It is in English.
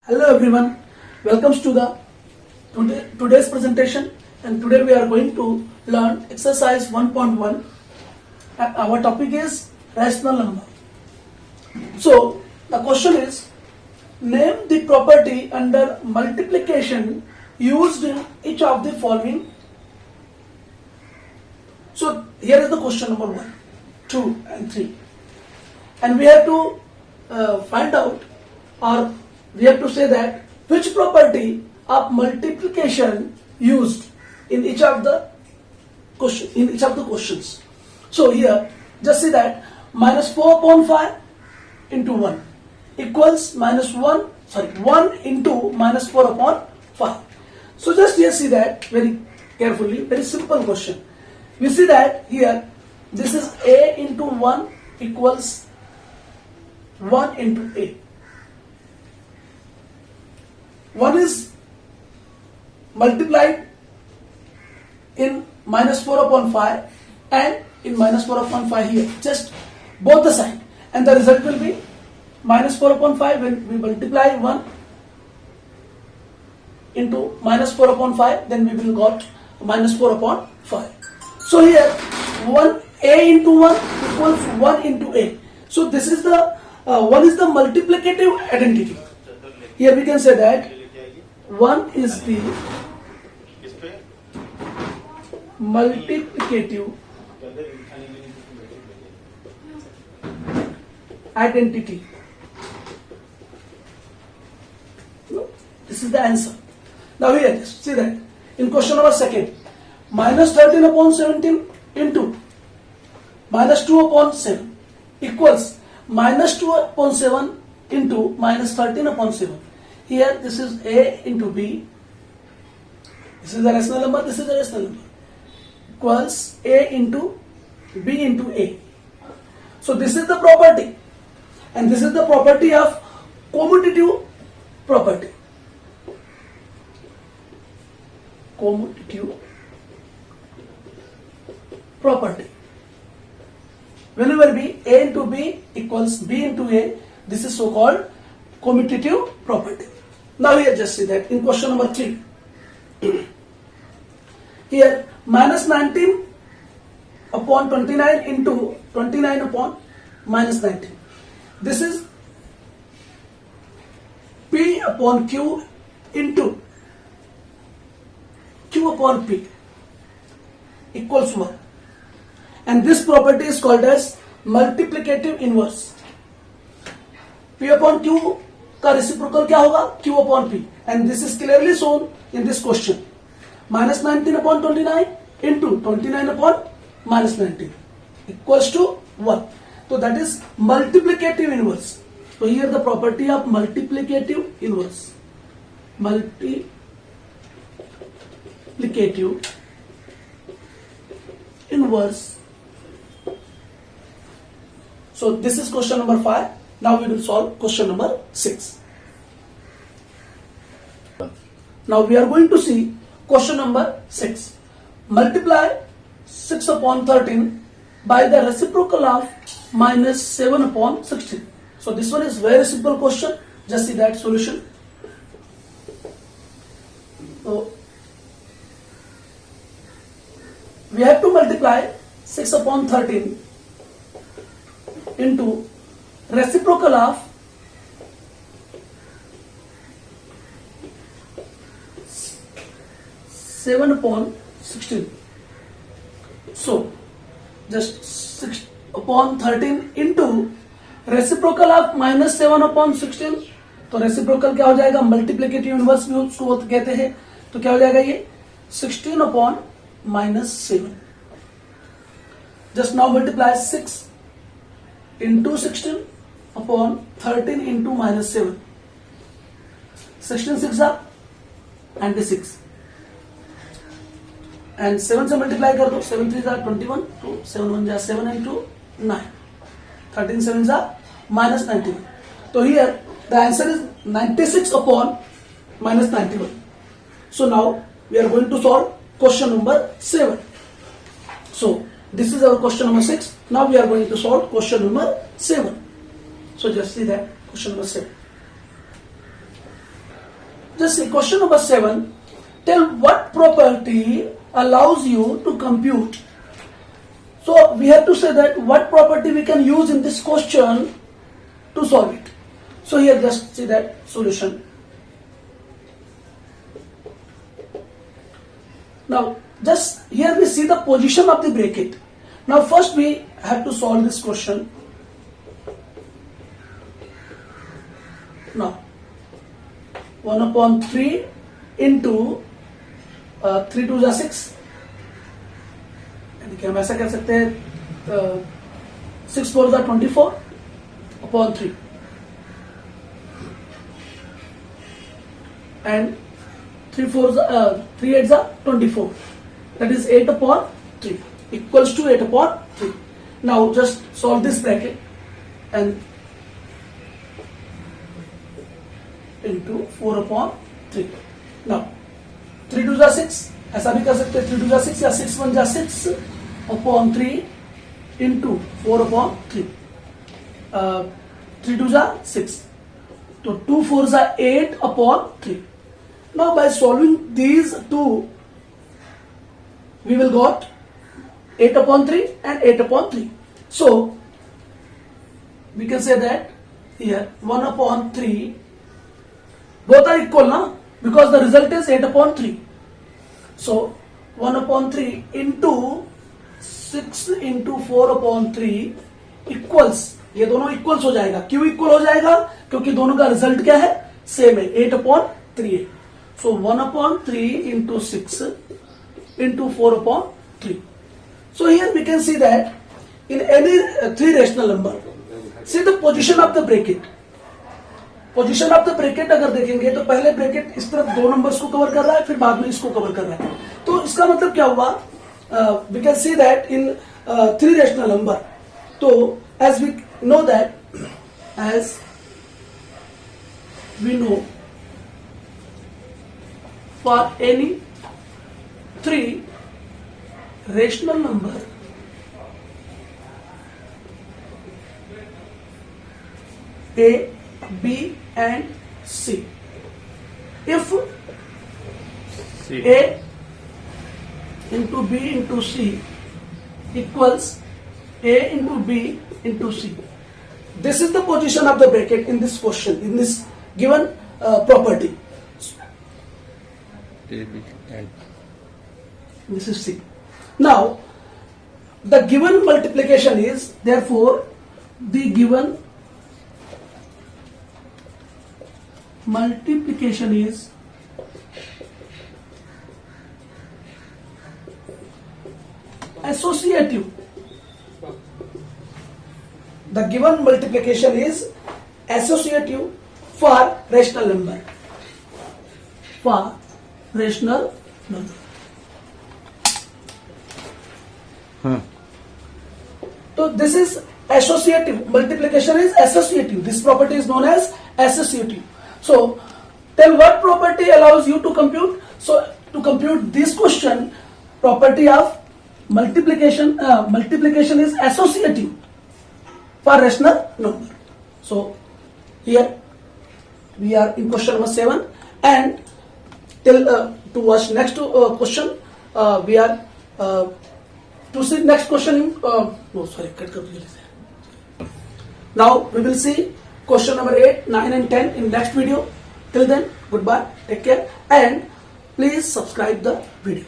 Hello everyone, welcome to the today's presentation, and today we are going to learn exercise 1.1. Our topic is rational number. So the question is, name the property under multiplication used in each of the following. So here is the question number 1, 2 and 3, and we have to find out, or we have to say that which property of multiplication used in each of the questions. So here just see that minus 4 upon 5 into 1 equals 1 into minus 4 upon 5. So just here see that very carefully, very simple question. We see that here this is a into 1 equals 1 into a. 1 is multiplied in minus 4 upon 5 and in minus 4 upon 5 here, just both the side, and the result will be minus 4 upon 5 when we multiply 1 into minus 4 upon 5, then we will got minus 4 upon 5. So here 1a into 1 equals 1 into a. So this is the 1 is the multiplicative identity. Here we can say that 1 is the multiplicative identity. This is the answer. Now here, just see that in question number 2, minus 13 upon 17 into minus 2 upon 7 equals minus 2 upon 7 into minus 13 upon 7. Here this is a into b, this is the rational number, this is the rational number, equals a into b into a. So this is the property, and this is the property of commutative property. Commutative property. Whenever be a into b equals b into a, this is so called commutative property. Now here just see that in question number 3, here minus 19 upon 29 into 29 upon minus 19. This is p upon q into q upon p equals 1, and this property is called as multiplicative inverse. P upon q का reciprocal क्या होगा? Q upon P, and this is clearly shown in this question. Minus 19 upon 29 into 29 upon minus 19 equals to 1. So that is multiplicative inverse. So here the property of multiplicative inverse. Multiplicative inverse. So this is question number 5. Now we will solve question number 6. Now we are going to see question number 6. Multiply 6 upon 13 by the reciprocal of minus 7 upon 16. So this one is very simple question. Just see that solution. So we have to multiply 6 upon 13 into reciprocal of 7 upon 16. So just 6 upon 13 into reciprocal of minus 7 upon 16. तो reciprocal क्या हो जाएगा? Multiplicative inverse भी उसको कहते हैं. तो क्या हो जाएगा ये? 16 upon minus 7. Just now multiply 6 into 16 upon 13 into minus 7. 16 6 are and 6. And 7 से multiply कर दो. 7 3 are 21. तो 7 1 जा 7 and 2 9. 13 7 are minus 91. So here the answer is 96 upon minus 91. So now we are going to solve question number 7. So this is our question number 6. Now we are going to solve question number 7. So just see that question number 7. just see question number 7. Tell what property allows you to compute. So we have to say that what property we can use in this question to solve it. So here just see that solution. Now just here we see the position of the bracket. Now first we have to solve this question. Now 1/3 into 3 2 6, यानी कि हम ऐसा कह सकते हैं 6 4 24 upon 3 and 3 8 24, that is 8 upon 3 equals to 8 upon 3. Now just solve this bracket and into 4 upon 3. Now 3 2 6, ऐसा भी कर सकते हैं 3 2 6 या 6 1 6 upon 3 into 4 upon 3. 3 2 6, तो 2 4 8 upon 3. Now by solving these two, we will got 8 upon 3 and 8 upon 3. So we can say that here 1 upon 3, both are equal now, because the result is 8 upon 3. So 1 upon 3 into 6 into 4 upon 3 equals, ये दोनों equals हो जाएगा. क्यों equal हो जाएगा? क्योंकि दोनों का रिजल्ट क्या है? सेम है, 8 upon 3 है. So 1 upon 3 into 6 into 4 upon 3. So here we can see that in any three rational number, see the position of the bracket. Position of the bracket अगर देखेंगे तो पहले ब्रैकेट इस तरफ 2 नंबर्स को कवर कर रहा है, फिर बाद में इसको कवर कर रहा है. तो इसका मतलब क्या हुआ? We can see that in 3 rational number. तो as we know that, as we know, for any 3 rational number, A, B and C, if C. A into B into C equals A into B into C, this is the position of the bracket in this question, in this given property. A, B and This is C. Now the given multiplication is, therefore the given multiplication is associative. The given multiplication is associative for rational number. For rational number. So this is associative. Multiplication is associative. This property is known as associative. So tell what property allows you to compute. So to compute this question, property of multiplication, multiplication is associative for rational number. So here we are in question number 7, and till to watch next question, we are to see next question in no sorry, cut kar diya. Now we will see question number 8, 9 and 10 in next video. Till then, goodbye, take care, and please subscribe the video.